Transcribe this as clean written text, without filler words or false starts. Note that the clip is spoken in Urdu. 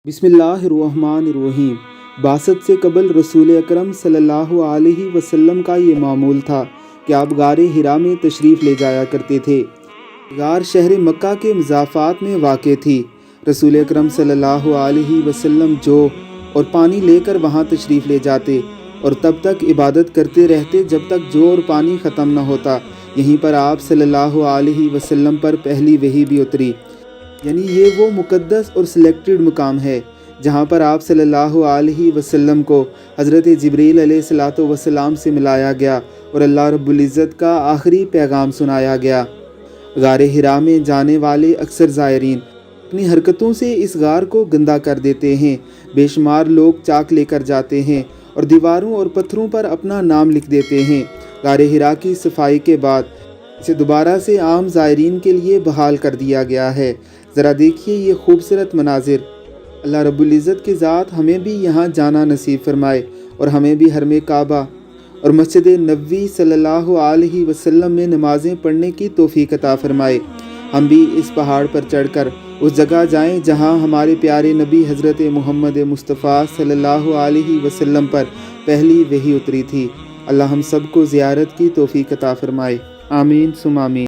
بسم اللہ الرحمن الرحیم۔ بعثت سے قبل رسول اکرم صلی اللہ علیہ وسلم کا یہ معمول تھا کہ آپ غار حرا میں تشریف لے جایا کرتے تھے۔ غار شہر مکہ کے مضافات میں واقع تھی۔ رسول اکرم صلی اللہ علیہ وسلم جو اور پانی لے کر وہاں تشریف لے جاتے اور تب تک عبادت کرتے رہتے جب تک جو اور پانی ختم نہ ہوتا۔ یہیں پر آپ صلی اللہ علیہ وسلم پر پہلی وحی بھی اتری، یعنی یہ وہ مقدس اور سلیکٹڈ مقام ہے جہاں پر آپ صلی اللہ علیہ وسلم کو حضرت جبریل علیہ الصلاۃ والسلام سے ملایا گیا اور اللہ رب العزت کا آخری پیغام سنایا گیا۔ غار حرا میں جانے والے اکثر زائرین اپنی حرکتوں سے اس غار کو گندہ کر دیتے ہیں۔ بے شمار لوگ چاک لے کر جاتے ہیں اور دیواروں اور پتھروں پر اپنا نام لکھ دیتے ہیں۔ غار حرا کی صفائی کے بعد اسے دوبارہ سے عام زائرین کے لیے بحال کر دیا گیا ہے۔ ذرا دیکھیے یہ خوبصورت مناظر۔ اللہ رب العزت کی ذات ہمیں بھی یہاں جانا نصیب فرمائے اور ہمیں بھی حرم کعبہ اور مسجد نبوی صلی اللہ علیہ وسلم میں نمازیں پڑھنے کی توفیق عطا فرمائے۔ ہم بھی اس پہاڑ پر چڑھ کر اس جگہ جائیں جہاں ہمارے پیارے نبی حضرت محمد مصطفیٰ صلی اللہ علیہ وسلم پر پہلی وحی اتری تھی۔ اللہ ہم سب کو زیارت کی توفیق عطا فرمائے۔ آمین ثم آمین۔